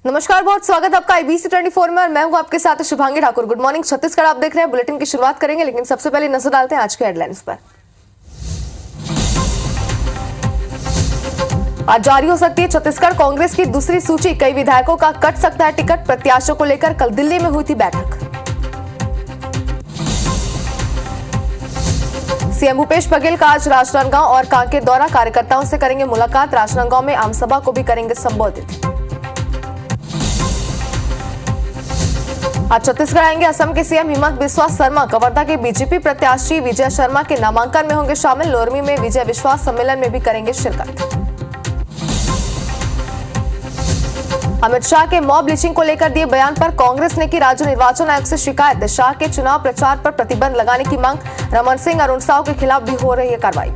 नमस्कार, बहुत स्वागत है आपका IBC 24 में और मैं हूं आपके साथ शुभांगी ठाकुर। गुड मॉर्निंग छत्तीसगढ़, आप देख रहे हैं। बुलेटिन की शुरुआत करेंगे, लेकिन सबसे पहले नजर डालते हैं आज के हेडलाइंस पर। आज जारी हो सकती है छत्तीसगढ़ कांग्रेस की दूसरी सूची। कई विधायकों का कट सकता है टिकट। प्रत्याशियों को लेकर कल दिल्ली में हुई थी बैठक। सीएम भूपेश बघेल का आज राजनांदगांव और कांकेर दौरा। कार्यकर्ताओं से करेंगे मुलाकात। राजनांदगांव में आमसभा को भी करेंगे संबोधित। आज छत्तीसगढ़ आएंगे असम के सीएम हिमंत बिस्वा शर्मा। कवर्धा के बीजेपी प्रत्याशी विजय शर्मा के नामांकन में होंगे शामिल। लोरमी में विजय विश्वास सम्मेलन में भी करेंगे शिरकत। अमित शाह के मॉब लिंचिंग को लेकर दिए बयान पर कांग्रेस ने की राज्य निर्वाचन आयोग से शिकायत। शाह के चुनाव प्रचार पर प्रतिबंध लगाने की मांग। रमन सिंह, अरुण साव के खिलाफ भी हो रही है कार्रवाई।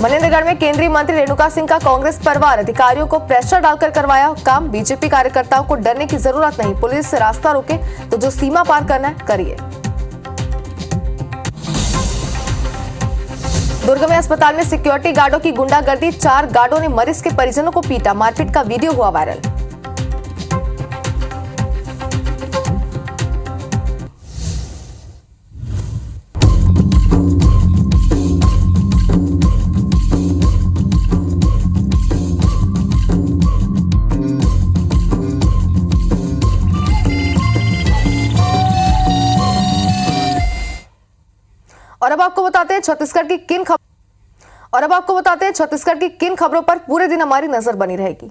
मनेन्द्रगढ़ में केंद्रीय मंत्री रेणुका सिंह का कांग्रेस परिवार। अधिकारियों को प्रेशर डालकर करवाया काम। बीजेपी कार्यकर्ताओं को डरने की जरूरत नहीं। पुलिस से रास्ता रोके तो जो सीमा पार करना है करिए। दुर्ग में अस्पताल में सिक्योरिटी गार्डों की गुंडागर्दी। 4 गार्डों ने मरीज के परिजनों को पीटा। मारपीट का वीडियो हुआ वायरल। और अब आपको बताते हैं छत्तीसगढ़ की किन खबरों पर पूरे दिन हमारी नजर बनी रहेगी।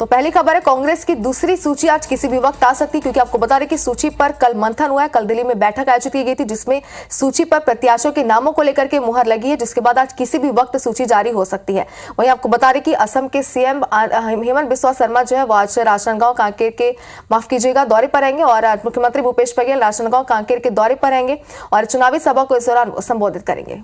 तो पहली खबर है, कांग्रेस की दूसरी सूची आज किसी भी वक्त आ सकती है, क्योंकि आपको बता दें कि सूची पर कल मंथन हुआ है। कल दिल्ली में बैठक आयोजित की गई थी, जिसमें सूची पर प्रत्याशियों के नामों को लेकर के मुहर लगी है, जिसके बाद आज किसी भी वक्त सूची जारी हो सकती है। वहीं आपको बता दें कि असम के सीएम हिमंत बिस्वा शर्मा जो है वो आज राजनांदगांव कांकेर के दौरे पर रहेंगे और मुख्यमंत्री भूपेश बघेल राजनांदगांव कांकेर के दौरे पर रहेंगे और चुनावी सभा को इस दौरान संबोधित करेंगे।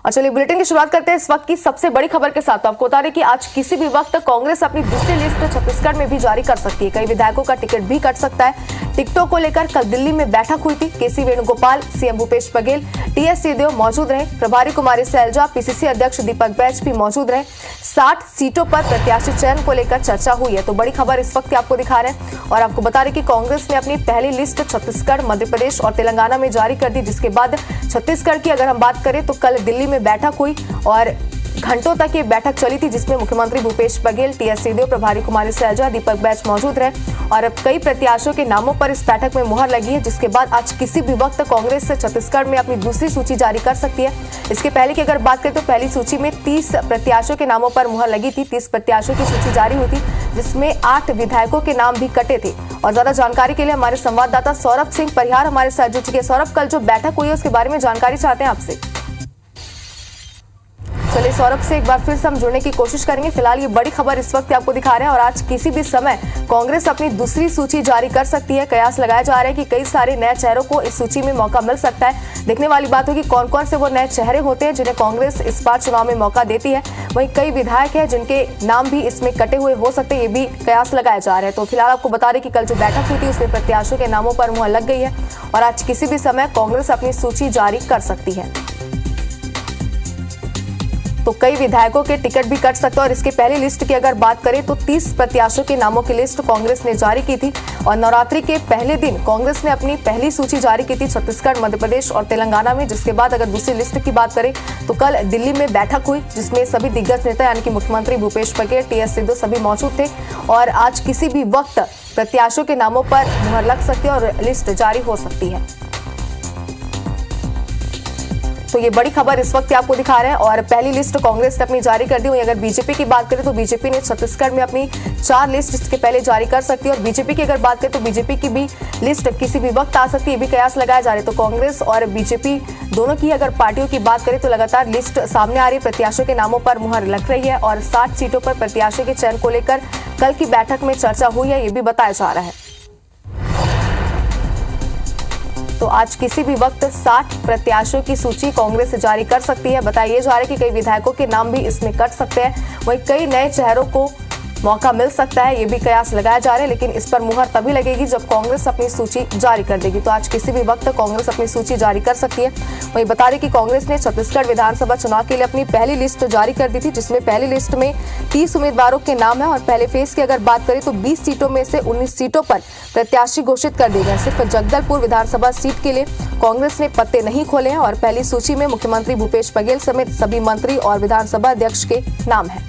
और चलिए बुलेटिन की शुरुआत करते हैं इस वक्त की सबसे बड़ी खबर के साथ। तो आपको बता दें कि आज किसी भी वक्त कांग्रेस अपनी दूसरी लिस्ट छत्तीसगढ़ में भी जारी कर सकती है। कई विधायकों का टिकट भी कट सकता है। टिकटों को लेकर कल दिल्ली में बैठक हुई थी। केसी वेणुगोपाल, सीएम भूपेश बघेल, टीएस सिंहदेव मौजूद रहे। प्रभारी कुमारी सैलजा, पीसीसी अध्यक्ष दीपक बैज भी मौजूद रहे। 60 सीटों पर प्रत्याशी चयन को लेकर चर्चा हुई है। तो बड़ी खबर इस वक्त आपको दिखा रहे हैं और आपको बता रहे कि कांग्रेस ने अपनी पहली लिस्ट छत्तीसगढ़, मध्य प्रदेश और तेलंगाना में जारी कर दी, जिसके बाद छत्तीसगढ़ की अगर हम बात करें तो कल दिल्ली में बैठक हुई और घंटों तक ये बैठक चली थी, जिसमें मुख्यमंत्री भूपेश बघेल, टीएस सिंहदेव, प्रभारी कुमारी सैलजा, दीपक बैज मौजूद रहे और अब कई प्रत्याशियों के नामों पर इस बैठक में मुहर लगी है, जिसके बाद आज किसी भी वक्त कांग्रेस से छत्तीसगढ़ में अपनी दूसरी सूची जारी कर सकती है। इसके पहले की अगर बात करें तो पहली सूची में 30 प्रत्याशियों के नामों पर मुहर लगी थी। 30 प्रत्याशियों की सूची जारी हुई थी, जिसमें 8 विधायकों के नाम भी कटे थे। और ज्यादा जानकारी के लिए हमारे संवाददाता सौरभ सिंह परिहार हमारे साथ जुड़ चुके हैं। सौरभ, कल जो बैठक हुई है उसके बारे में जानकारी चाहते हैं आपसे। चलिए सौरभ से एक बार फिर से हम जुड़ने की कोशिश करेंगे। फिलहाल ये बड़ी खबर इस वक्त आपको दिखा रहे हैं और आज किसी भी समय कांग्रेस अपनी दूसरी सूची जारी कर सकती है। कयास लगाया जा रहा है कि कई सारे नए चेहरों को इस सूची में मौका मिल सकता है। देखने वाली बात होगी कौन कौन से वो नए चेहरे होते हैं जिन्हें कांग्रेस इस बार चुनाव में मौका देती है। वहीं कई विधायक हैं जिनके नाम भी इसमें कटे हुए हो सकते हैं, ये भी कयास लगाए जा रहे हैं। तो फिलहाल आपको बता दें कि कल जो बैठक हुई थी उसमें प्रत्याशियों के नामों पर मुहर लग गई है और आज किसी भी समय कांग्रेस अपनी सूची जारी कर सकती है। तो कई विधायकों के टिकट भी कट सकते हैं और इसके पहली लिस्ट की अगर बात करें तो 30 प्रत्याशियों के नामों की लिस्ट कांग्रेस ने जारी की थी और नवरात्रि के पहले दिन कांग्रेस ने अपनी पहली सूची जारी की थी छत्तीसगढ़, मध्य प्रदेश और तेलंगाना में। जिसके बाद अगर दूसरी लिस्ट की बात करें तो कल दिल्ली में बैठक हुई, जिसमें सभी दिग्गज नेता यानी कि मुख्यमंत्री भूपेश बघेल, टीएस सिंहदेव सभी मौजूद थे और आज किसी भी वक्त प्रत्याशियों के नामों पर मुहर लग सकती है और लिस्ट जारी हो सकती है। तो ये बड़ी खबर इस वक्त आपको दिखा रहे हैं और पहली लिस्ट कांग्रेस ने अपनी जारी कर दी हुई। अगर बीजेपी की बात करें तो बीजेपी ने छत्तीसगढ़ में अपनी 4 लिस्ट इसके पहले जारी कर सकती है और बीजेपी की अगर बात करें तो बीजेपी की भी लिस्ट किसी भी वक्त आ सकती है, ये भी कयास लगाए जा रहे हैं। तो कांग्रेस और बीजेपी दोनों की अगर पार्टियों की बात करें तो लगातार लिस्ट सामने आ रही है। प्रत्याशियों के नामों पर मुहर लग रही है और 60 सीटों पर प्रत्याशियों के चयन को लेकर कल की बैठक में चर्चा हुई है, ये भी बताया जा रहा है। तो आज किसी भी वक्त 60 प्रत्याशियों की सूची कांग्रेस जारी कर सकती है। बताया जा रहा है कि कई विधायकों के नाम भी इसमें कट सकते हैं। वहीं कई नए चेहरों को मौका मिल सकता है, ये भी कयास लगाया जा रहा है। लेकिन इस पर मुहर तभी लगेगी जब कांग्रेस अपनी सूची जारी कर देगी। तो आज किसी भी वक्त कांग्रेस अपनी सूची जारी कर सकती है। वहीं बता दें कि कांग्रेस ने छत्तीसगढ़ विधानसभा चुनाव के लिए अपनी पहली लिस्ट जारी कर दी थी, जिसमें पहली लिस्ट में 30 उम्मीदवारों के नाम है और पहले फेज की अगर बात करें तो 20 सीटों में से 19 सीटों पर प्रत्याशी घोषित कर दिए गए। सिर्फ जगदलपुर विधानसभा सीट के लिए कांग्रेस ने पत्ते नहीं खोले हैं और पहली सूची में मुख्यमंत्री भूपेश बघेल समेत सभी मंत्री और विधानसभा अध्यक्ष के नाम है।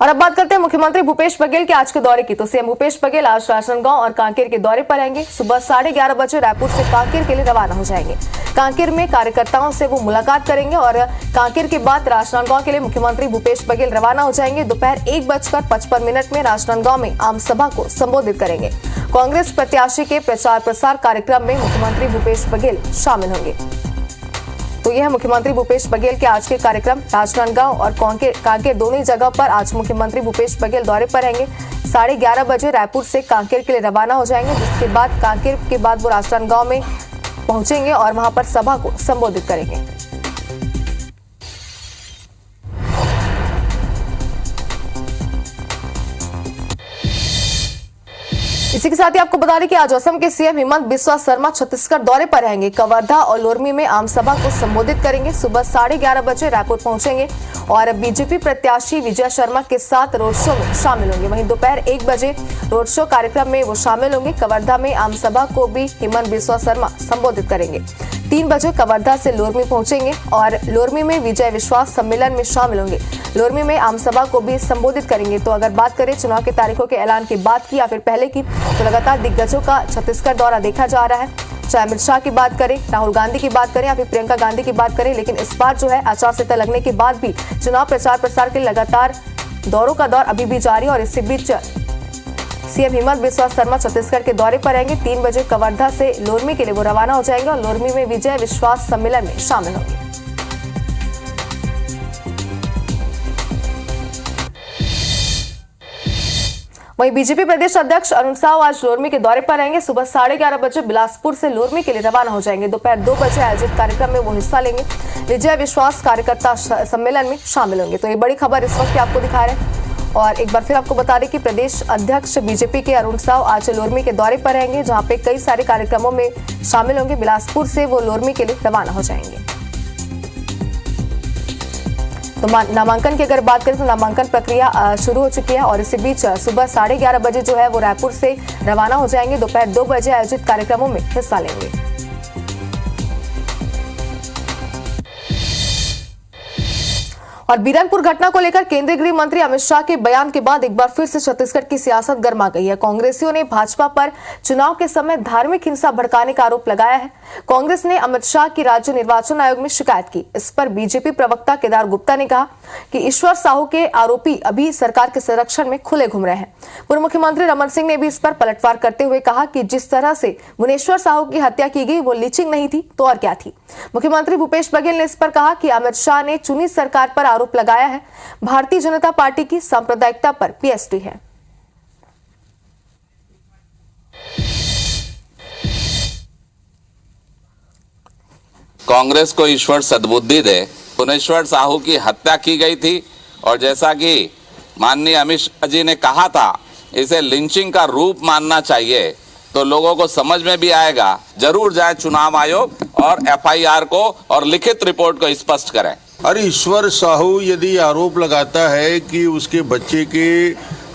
और अब बात करते हैं मुख्यमंत्री भूपेश बघेल के आज के दौरे की। तो सीएम भूपेश बघेल आज राजनांदगांव और कांकेर के दौरे पर आएंगे। सुबह 11:30 बजे रायपुर से कांकेर के लिए रवाना हो जाएंगे। कांकेर में कार्यकर्ताओं से वो मुलाकात करेंगे और कांकेर के बाद राजनांदगांव के लिए मुख्यमंत्री भूपेश बघेल रवाना हो जाएंगे। दोपहर 1:55 में राजनांदगांव में आम सभा को संबोधित करेंगे। कांग्रेस प्रत्याशी के प्रचार प्रसार कार्यक्रम में मुख्यमंत्री भूपेश बघेल शामिल होंगे। तो यह है मुख्यमंत्री भूपेश बघेल के आज के कार्यक्रम। राजनांदगांव और कांकेर दोनों ही जगह पर आज मुख्यमंत्री भूपेश बघेल दौरे पर रहेंगे। 11:30 बजे रायपुर से कांकेर के लिए रवाना हो जाएंगे, जिसके बाद कांकेर के बाद वो राजनांदगांव में पहुंचेंगे और वहां पर सभा को संबोधित करेंगे। इसी के साथ ही आपको बता दें कि आज असम के सीएम हिमंत बिस्वा शर्मा छत्तीसगढ़ दौरे पर रहेंगे। कवर्धा और लोरमी में आम सभा को संबोधित करेंगे। सुबह 11:30 बजे रायपुर पहुंचेंगे और बीजेपी प्रत्याशी विजय शर्मा के साथ रोड शो में शामिल होंगे। वहीं दोपहर 1 बजे रोड शो कार्यक्रम में वो शामिल होंगे। कवर्धा में आम सभा को भी हिमंत बिस्वा शर्मा संबोधित करेंगे। 3 बजे कवर्धा से लोरमी पहुंचेंगे और लोरमी में विजय विश्वास सम्मेलन में शामिल होंगे। लोरमी में आम सभा को भी संबोधित करेंगे। तो अगर बात करें चुनाव की तारीखों के ऐलान की बात की या फिर पहले की, तो लगातार दिग्गजों का छत्तीसगढ़ दौरा देखा जा रहा है। चाहे अमित शाह की बात करें, राहुल गांधी की बात करें या फिर प्रियंका गांधी की बात करें, लेकिन इस बार जो है आचार संहिता लगने के बाद भी चुनाव प्रचार प्रसार के लगातार दौरों का दौर अभी भी जारी। और इसी बीच सीएम हिमंत बिस्वा शर्मा छत्तीसगढ़ के दौरे पर रहेंगे। 3 बजे कवर्धा से लोरमी के लिए वो रवाना हो जाएंगे और लोरमी में विजय विश्वास सम्मेलन में शामिल होंगे। वहीं बीजेपी प्रदेश अध्यक्ष अरुण साव आज लोरमी के दौरे पर रहेंगे। सुबह 11:30 बजे बिलासपुर से लोरमी के लिए रवाना हो जाएंगे। दोपहर 2 बजे आयोजित कार्यक्रम में वो हिस्सा लेंगे। विजय विश्वास कार्यकर्ता सम्मेलन में शामिल होंगे। तो ये बड़ी खबर इस वक्त आपको दिखा रहे हैं। और एक बार फिर आपको बता दें कि प्रदेश अध्यक्ष बीजेपी के अरुण साव आज लोरमी के दौरे पर रहेंगे, जहां पे कई सारे कार्यक्रमों में शामिल होंगे। बिलासपुर से वो लोरमी के लिए रवाना हो जाएंगे। तो नामांकन की अगर बात करें तो नामांकन प्रक्रिया शुरू हो चुकी है और इसी बीच सुबह 11:30 बजे जो है वो रायपुर से रवाना हो जाएंगे। दोपहर 2 बजे आयोजित कार्यक्रमों में हिस्सा लेंगे। और बीरनपुर घटना को लेकर केंद्रीय गृह मंत्री अमित शाह के बयान के बाद एक बार फिर से छत्तीसगढ़ की सियासत गर्मा गई है। कांग्रेसियों ने भाजपा पर चुनाव के समय धार्मिक हिंसा भड़काने का आरोप लगाया है। कांग्रेस ने अमित शाह की राज्य निर्वाचन आयोग में शिकायत की। इस पर बीजेपी प्रवक्ता केदार गुप्ता ने कहा कि ईश्वर साहू के आरोपी अभी सरकार के संरक्षण में खुले घूम रहे हैं। पूर्व मुख्यमंत्री रमन सिंह ने भी इस पर पलटवार करते हुए कहा कि जिस तरह से भुवनेश्वर साहू की हत्या की गई वो लीचिंग नहीं थी तो और क्या थी। मुख्यमंत्री भूपेश बघेल ने इस पर कहा कि अमित शाह ने चुनी सरकार पर आरोप लगाया है। भारतीय जनता पार्टी की सांप्रदायिकता पर पीएचडी है। कांग्रेस को ईश्वर सद्बुद्धि दे। भुवनेश्वर साहू की हत्या की गई थी और जैसा कि माननीय अमित शाह जी ने कहा था, इसे लिंचिंग का रूप मानना चाहिए तो लोगों को समझ में भी आएगा। जरूर जाए चुनाव आयोग और एफआईआर को और लिखित रिपोर्ट को स्पष्ट करें। अरे ईश्वर साहू यदि आरोप लगाता है कि उसके बच्चे के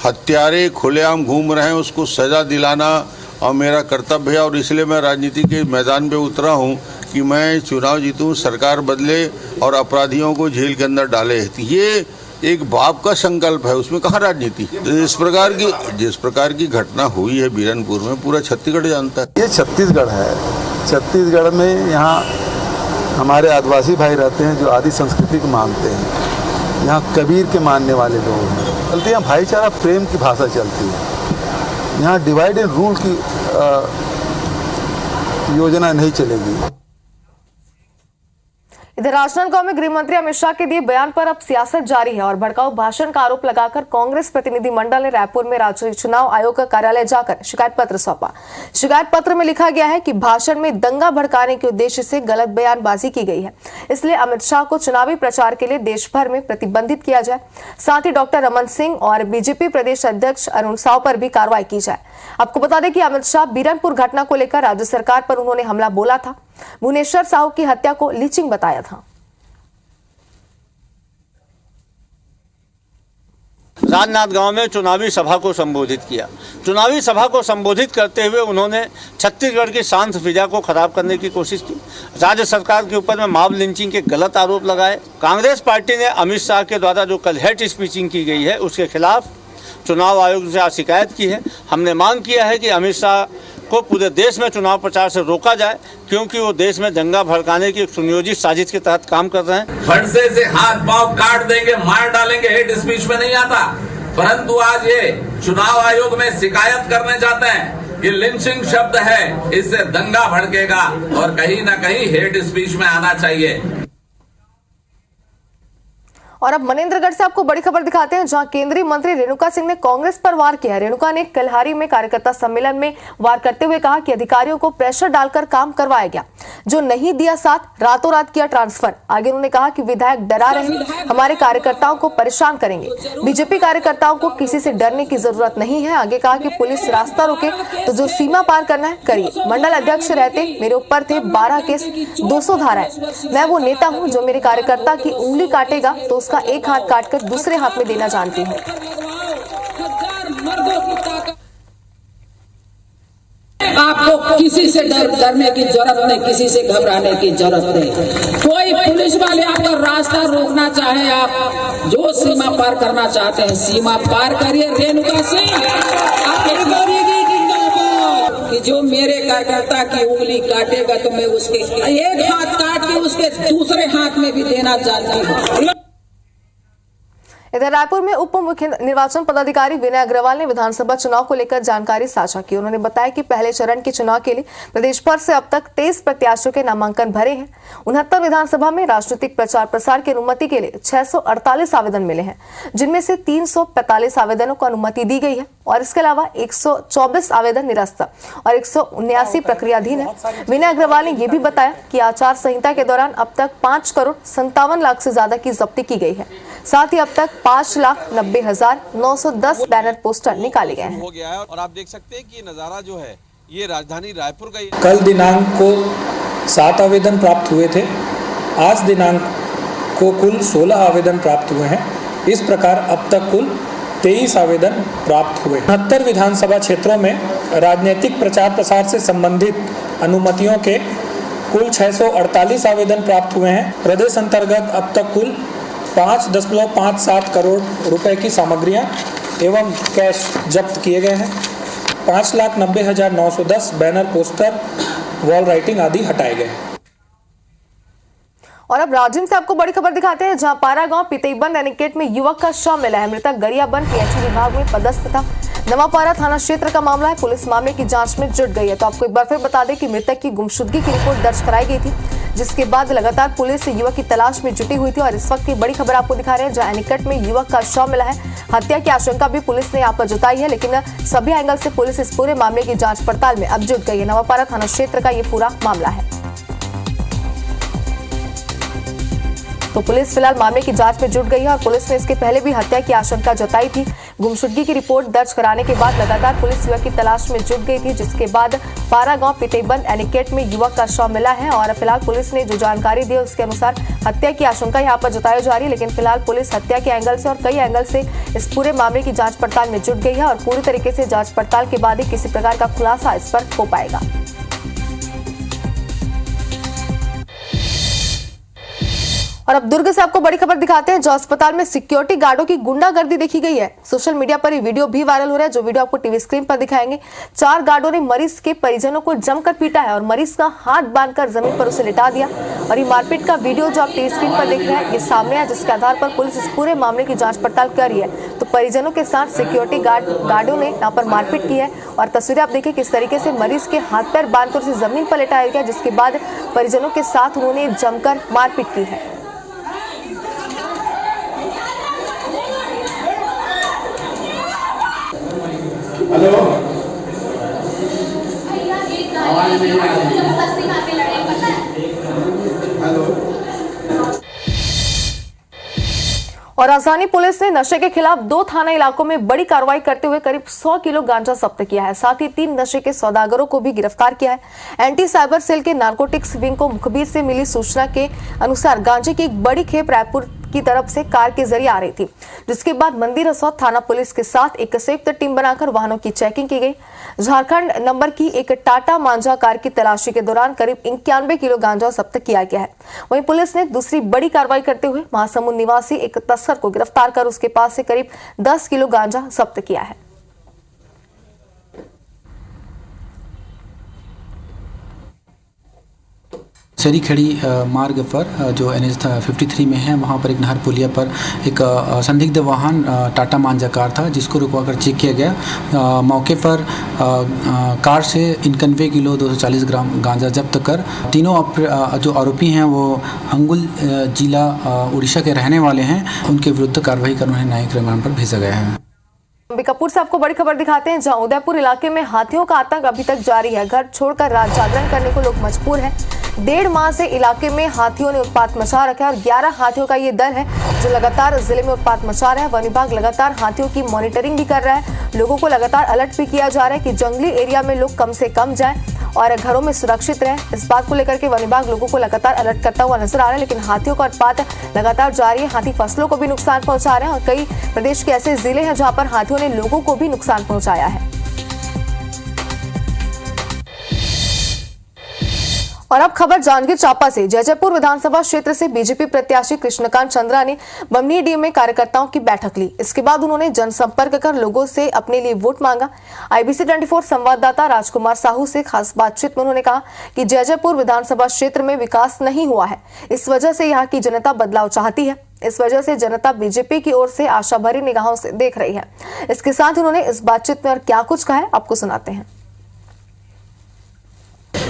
हत्यारे खुलेआम घूम रहे हैं, उसको सजा दिलाना और मेरा कर्तव्य है और इसलिए मैं राजनीति के मैदान पे उतरा हूँ कि मैं चुनाव जीतूं, सरकार बदले और अपराधियों को जेल के अंदर डाले। ये एक बाप का संकल्प है, उसमें कहाँ राजनीति। जिस प्रकार की घटना हुई है बीरनपुर में, पूरा छत्तीसगढ़ जानता है। ये छत्तीसगढ़ है। छत्तीसगढ़ में यहाँ हमारे आदिवासी भाई रहते हैं जो आदि संस्कृति को मानते हैं। यहाँ कबीर के मानने वाले लोग हैं। चलती यहाँ भाईचारा प्रेम की भाषा चलती है। यहाँ डिवाइड एंड रूल की योजना नहीं चलेगी। इधर राजनांदगांव में गृह मंत्री अमित शाह के दिए बयान पर अब सियासत जारी है और भड़काऊ भाषण का आरोप लगाकर कांग्रेस प्रतिनिधि मंडल ने रायपुर में राज्य चुनाव आयोग का कार्यालय जाकर शिकायत पत्र सौंपा। शिकायत पत्र में लिखा गया है कि भाषण में दंगा भड़काने के उद्देश्य से गलत बयानबाजी की गई है, इसलिए अमित शाह को चुनावी प्रचार के लिए देश भर में प्रतिबंधित किया जाए। साथ ही डॉक्टर रमन सिंह और बीजेपी प्रदेश अध्यक्ष अरुण साव पर भी कार्रवाई की जाए। आपको बता दें कि अमित शाह बीरनपुर घटना को लेकर राज्य सरकार पर उन्होंने हमला बोला था, भुवनेश्वर साहू की हत्या को लीचिंग बताया था। राजनांदगांव में चुनावी सभा को संबोधित किया। चुनावी सभा को संबोधित करते हुए उन्होंने छत्तीसगढ़ की शांत फिजा को खराब करने की कोशिश की। राज्य सरकार के ऊपर में मॉब लिंचिंग के गलत आरोप लगाए। कांग्रेस पार्टी ने अमित शाह के द्वारा जो कल हेट स्पीचिंग की गई है उसके खिलाफ चुनाव आयोग से शिकायत की है। हमने मांग किया है कि अमित शाह को पूरे देश में चुनाव प्रचार से रोका जाए, क्योंकि वो देश में दंगा भड़काने की एक सुनियोजित साजिश के तहत काम कर रहे हैं। फंसे से हाथ पांव काट देंगे, मार डालेंगे, हेट स्पीच में नहीं आता। परंतु आज ये चुनाव आयोग में शिकायत करने जाते हैं कि लिंचिंग शब्द है, इससे दंगा भड़केगा और कहीं ना कहीं हेट स्पीच में आना चाहिए। और अब मनेंद्रगढ़ से आपको बड़ी खबर दिखाते हैं, जहां केंद्रीय मंत्री रेणुका सिंह ने कांग्रेस पर वार किया। रेणुका ने कलहारी में कार्यकर्ता सम्मेलन में वार करते हुए कहा कि अधिकारियों को प्रेशर डालकर काम करवाया गया, जो नहीं दिया साथ रातों रात किया ट्रांसफर। आगे उन्होंने कहा कि विधायक डरा रहे, हमारे कार्यकर्ताओं को परेशान करेंगे। बीजेपी कार्यकर्ताओं को किसी से डरने की जरूरत नहीं है। आगे कहा कि पुलिस रास्ता रोके तो जो सीमा पार करना है करिए। मंडल अध्यक्ष रहते मेरे ऊपर थे 12 केस, 200 धाराएं। मैं वो नेता हूं जो मेरे कार्यकर्ता की उंगली काटेगा तो उसका एक हाथ काटकर दूसरे हाथ में देना जानती हूँ। आपको किसी से डरने की जरूरत नहीं, किसी से घबराने की जरूरत नहीं। कोई पुलिस वाले आपका रास्ता रोकना चाहे, आप जो सीमा पार करना चाहते हैं सीमा पार करिए। रेणुका सिंह कि जो मेरे कार्यकर्ता की उंगली काटेगा तो मैं उसके एक हाथ काट के उसके दूसरे हाथ में भी देना जानती हूँ। इधर रायपुर में उप मुख्य निर्वाचन पदाधिकारी विनय अग्रवाल ने विधानसभा चुनाव को लेकर जानकारी साझा की। उन्होंने बताया कि पहले चरण के चुनाव के लिए प्रदेश भर से अब तक 23 प्रत्याशियों के नामांकन भरे हैं। 69 विधानसभा में राजनीतिक प्रचार प्रसार की अनुमति के लिए 648 आवेदन मिले हैं, जिनमें से 345 आवेदनों को अनुमति दी गई है और इसके अलावा 124 आवेदन निरस्त और 179 प्रक्रियाधीन है। विनय अग्रवाल ने यह भी बताया कि आचार संहिता के दौरान अब तक 5,57,00,000 से ज्यादा की जब्ती की गई है। साथ ही अब तक 5,90,910 बैनर पोस्टर निकाले गए हैं। हो गया है और आप देख सकते हैं कि नज़ारा जो है ये राजधानी रायपुर का। कल दिनांक को 7 आवेदन प्राप्त हुए थे। आज दिनांक को कुल 16 आवेदन प्राप्त हुए हैं। इस प्रकार अब तक कुल 23 आवेदन प्राप्त हुए। 69 विधानसभा क्षेत्रों में राजनीतिक प्रचार प्रसार से संबंधित अनुमतियों के कुल 648 आवेदन प्राप्त हुए हैं। प्रदेश अंतर्गत अब तक कुल 5.57 करोड़ रुपए की सामग्रियां एवं कैश जब्त किए गए हैं। 5,90,910 बैनर, पोस्टर, वॉल राइटिंग आदि हटाए गए। और अब राजिम से आपको बड़ी खबर दिखाते हैं, जहां पारा गांव पितईबंद एनीकट में युवक का शव मिला है। मृतक गरियाबंद पीएचई विभाग में पदस्थ था। नवापारा थाना क्षेत्र का मामला है। पुलिस मामले की जांच में जुट गई है। तो आपको एक बार फिर बता दें कि मृतक की गुमशुदगी की रिपोर्ट दर्ज कराई गई थी, जिसके बाद लगातार पुलिस युवक की तलाश में जुटी हुई थी। और इस वक्त की बड़ी खबर आपको दिखा रहे हैं, जहां एनीकट में युवक का शव मिला है। हत्या की आशंका भी पुलिस ने यहाँ पर जताई है, लेकिन सभी एंगल से पुलिस इस पूरे मामले की जांच पड़ताल में अब जुट गई है। नवापारा थाना क्षेत्र का ये पूरा मामला है। तो पुलिस फिलहाल मामले की जांच में जुट गई है और पुलिस ने इसके पहले भी हत्या की आशंका जताई थी। गुमशुदगी की रिपोर्ट दर्ज कराने के बाद लगातार पुलिस युवक की तलाश में जुट गई थी, जिसके बाद पारा गांव पितईबंद एनीकट में युवक का शव मिला है। और फिलहाल पुलिस ने जो जानकारी दी उसके अनुसार हत्या की आशंका यहाँ पर जताई जा रही है, लेकिन फिलहाल पुलिस हत्या के एंगल से और कई एंगल से इस पूरे मामले की जांच पड़ताल में जुट गई है और पूरी तरीके से जांच पड़ताल के बाद ही किसी प्रकार का खुलासा इस पर हो पाएगा। और अब दुर्ग से आपको बड़ी खबर दिखाते हैं, जो अस्पताल में सिक्योरिटी गार्डों की गुंडागर्दी देखी गई है। सोशल मीडिया पर ये वीडियो भी वायरल हो रहा है, जो वीडियो आपको टीवी स्क्रीन पर दिखाएंगे। 4 गार्डों ने मरीज के परिजनों को जमकर पीटा है और मरीज का हाथ बांधकर जमीन पर उसे लिटा दिया। और ये मारपीट का वीडियो जो आप टीवी स्क्रीन पर देख रहे हैं, ये सामने है, जिसके आधार पर पुलिस इस पूरे मामले की जांच पड़ताल कर रही है। तो परिजनों के साथ सिक्योरिटी गार्डों ने यहाँ पर मारपीट की है और तस्वीरें आप देखिए किस तरीके से मरीज के हाथ पैर बांधकर उसे जमीन पर लिटाया गया, जिसके बाद परिजनों के साथ उन्होंने जमकर मारपीट की है। और राजधानी पुलिस ने नशे के खिलाफ 2 थाना इलाकों में बड़ी कार्रवाई करते हुए करीब 100 किलो गांजा जब्त किया है। साथ ही 3 नशे के सौदागरों को भी गिरफ्तार किया है। एंटी साइबर सेल के नारकोटिक्स विंग को मुखबिर से मिली सूचना के अनुसार गांजे की एक बड़ी खेप रायपुर की तरफ से कार के जरिए आ रही थी, जिसके बाद मंदिर रसौद थाना पुलिस के साथ एक संयुक्त टीम बनाकर वाहनों की चेकिंग की गई। झारखंड नंबर की एक टाटा मांझा कार की तलाशी के दौरान करीब 91 किलो गांजा जब्त किया गया है। वहीं पुलिस ने दूसरी बड़ी कार्रवाई करते हुए महासमुंद निवासी एक तस्कर को गिरफ्तार कर उसके पास से करीब 10 किलो गांजा जब्त किया है। सरीखेड़ी मार्ग पर जो NH 53 में है, वहाँ पर एक नहर पुलिया पर एक संदिग्ध वाहन टाटा मांझा कार था, जिसको रुकवाकर चेक किया गया। मौके पर कार से 91 किलो 240 ग्राम गांजा जब्त कर तीनों जो आरोपी हैं वो अंगुल जिला उड़ीसा के रहने वाले हैं। उनके विरुद्ध कार्रवाई कर उन्हें न्यायिक रिमांड पर भेजा गया है। अंबिकापुर से आपको बड़ी खबर दिखाते हैं, जहां उदयपुर इलाके में हाथियों का आतंक अभी तक जारी है। घर छोड़कर रात जागरण करने को लोग मजबूर हैं। 1.5 माह से इलाके में हाथियों ने उत्पात मचा रखा है और 11 हाथियों का ये दल है जो लगातार जिले में उत्पात मचा रहा है। वन विभाग लगातार हाथियों की मॉनिटरिंग भी कर रहा है। लोगों को लगातार अलर्ट भी किया जा रहा है कि जंगली एरिया में लोग कम से कम जाएं और घरों में सुरक्षित रहें। इस बात को लेकर के वन विभाग लोगों को लगातार अलर्ट करता हुआ नजर आ रहा है। लेकिन हाथियों का उत्पात लगातार जारी है। हाथी फसलों को भी नुकसान पहुंचा रहे हैं और कई प्रदेश के ऐसे जिले हैं जहां पर हाथियों ने लोगों को भी नुकसान पहुंचाया है। और अब खबर जांजगीर चांपा से। जयजयपुर विधानसभा क्षेत्र से बीजेपी प्रत्याशी कृष्णकांत चंद्रा ने बमनीडीह में कार्यकर्ताओं की बैठक ली। इसके बाद उन्होंने जनसंपर्क कर लोगों से अपने लिए वोट मांगा। IBC 24 संवाददाता राजकुमार साहू से खास बातचीत में उन्होंने कहा कि जयजयपुर विधानसभा क्षेत्र में विकास नहीं हुआ है, इस वजह से यहाँ की जनता बदलाव चाहती है। इस वजह से जनता बीजेपी की ओर से आशा भरी निगाहों से देख रही है। इसके साथ उन्होंने इस बातचीत में और क्या कुछ कहा है, आपको सुनाते हैं।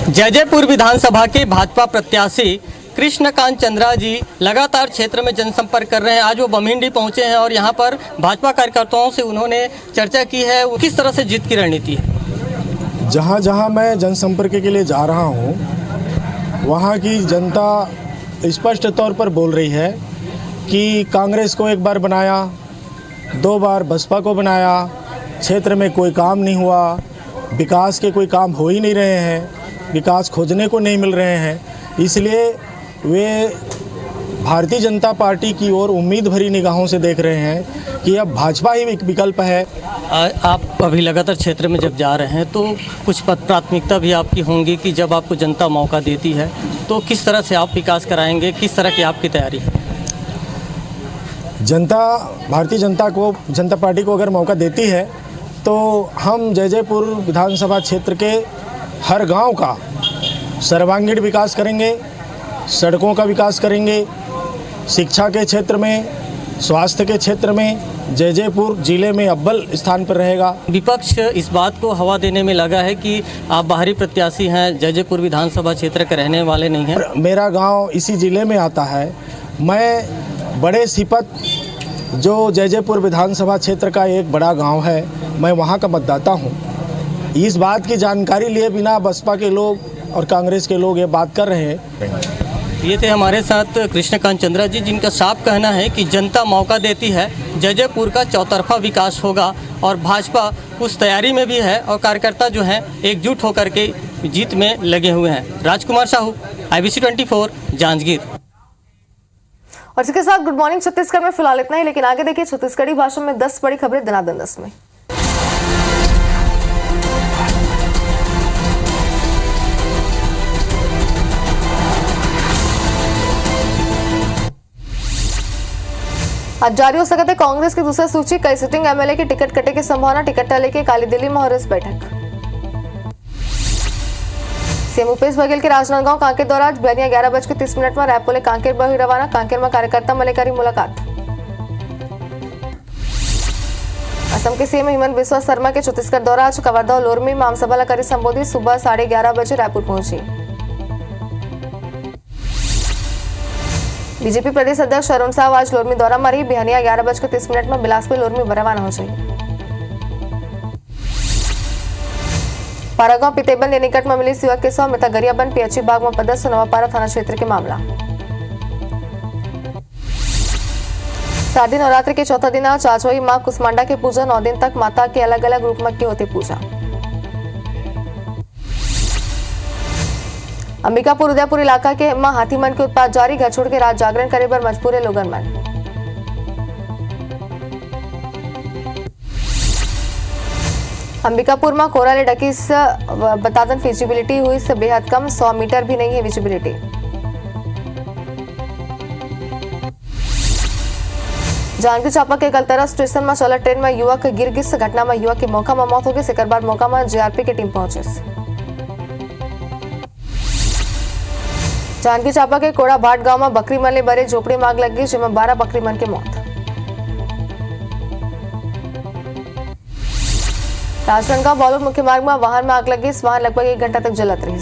जयजयपुर विधानसभा के भाजपा प्रत्याशी कृष्णकांत चंद्रा जी लगातार क्षेत्र में जनसंपर्क कर रहे हैं। आज वो बमनीडीह पहुंचे हैं और यहां पर भाजपा कार्यकर्ताओं से उन्होंने चर्चा की है। किस तरह से जीत की रणनीति है? जहां जहां मैं जनसंपर्क के लिए जा रहा हूं, वहां की जनता स्पष्ट तौर पर बोल रही है कि कांग्रेस को एक बार बनाया, 2 बार बसपा को बनाया, क्षेत्र में कोई काम नहीं हुआ, विकास के कोई काम हो ही नहीं रहे हैं, विकास खोजने को नहीं मिल रहे हैं। इसलिए वे भारतीय जनता पार्टी की ओर उम्मीद भरी निगाहों से देख रहे हैं कि अब भाजपा ही एक विकल्प है। आप अभी लगातार क्षेत्र में जब जा रहे हैं तो कुछ प्राथमिकता भी आपकी होंगी कि जब आपको जनता मौका देती है तो किस तरह से आप विकास कराएंगे, किस तरह की आपकी तैयारी है? जनता भारतीय जनता पार्टी को अगर मौका देती है तो हम जयजयपुर विधानसभा क्षेत्र के हर गांव का सर्वांगीण विकास करेंगे, सड़कों का विकास करेंगे, शिक्षा के क्षेत्र में, स्वास्थ्य के क्षेत्र में जयजयपुर जिले में अव्वल स्थान पर रहेगा। विपक्ष इस बात को हवा देने में लगा है कि आप बाहरी प्रत्याशी हैं, जयजयपुर विधानसभा क्षेत्र के रहने वाले नहीं हैं। मेरा गांव इसी जिले में आता है। मैं बड़े सिपत जो जयजयपुर विधानसभा क्षेत्र का एक बड़ा गांव है, मैं वहां का मतदाता हूं। इस बात की जानकारी लिए बिना बसपा के लोग और कांग्रेस के लोग ये बात कर रहे हैं। ये थे हमारे साथ कृष्णकांत चंद्रा जी, जिनका साफ कहना है कि जनता मौका देती है, जयजयपुर का चौतरफा विकास होगा और भाजपा उस तैयारी में भी है और कार्यकर्ता जो हैं एकजुट होकर के जीत में लगे हुए हैं। राजकुमार साहू, IBC 24, जांजगीर। और इसके साथ गुड मॉर्निंग छत्तीसगढ़ में फिलहाल इतना ही, लेकिन आगे देखिए छत्तीसगढ़ी भाषा में 10 बड़ी खबरें दिनादिन 10 में। आज जारी हो सकते कांग्रेस की दूसरी सूची। कई सिटिंग MLA की टिकट कटे की संभावना। टिकट लेके काली दिल्ली में हो रही बैठक। सीएम भूपेश बघेल के राजनांदगांव कांकेर दौरा। आज बेनिया 11:30 में रायपुर कांकेर बही रवाना। कांकेर में कार्यकर्ता मले करी मुलाकात। असम के सीएम हेमंत बिस्वा शर्मा के छत्तीसगढ़ दौरा। आज कवर्धा और लोरमी में आमसभा करी संबोधित। सुबह 11:30 बजे रायपुर पहुंची। बीजेपी प्रदेश अध्यक्ष अरुण साव आज लोरमी दौरा मारी। बिहानिया 11:30 में बिलासपुर लोरमी रवाना हो जाएगी। पारागांव पितेबल ने निकट में मिली युवक के सौ मिता गरियाबंद पीएचई बाग में पदस्थ नवापारा थाना क्षेत्र के मामला। शारदीय नवरात्रि के चौथा दिन आज हुई मां कुसमांडा की पूजा। 9 दिन तक माता के अलग अलग रूप में की होती पूजा। अंबिकापुर उदयपुर इलाका के मां हाथीमन के उत्पाद जारी। घर छोड़ के रात जागरण करे पर मजबूर है लोगन मन। अंबिकापुर में कोहरा ले ढकी बतादन विजिबिलिटी हुई से बेहद कम। 100 मीटर भी नहीं है विजिबिलिटी। जांजगीर चांपा के कलतरा स्टेशन में चला ट्रेन में युवक गिर गिस। घटना में युवक की मौका में मौत हो गई। सिकर बाद मौका में जीआरपी की टीम पहुंची। जांजगीर चांपा के कोड़ा भाट गांव में बकरी मन ले बरे झोपड़ी में आग लग गई, जिसमें 12 बकरी मन की मौत। राजनांदगांव बालोद मुख्य मार्ग में वाहन में आग लगी। इस वाहन लगभग 1 घंटा तक जलत रही।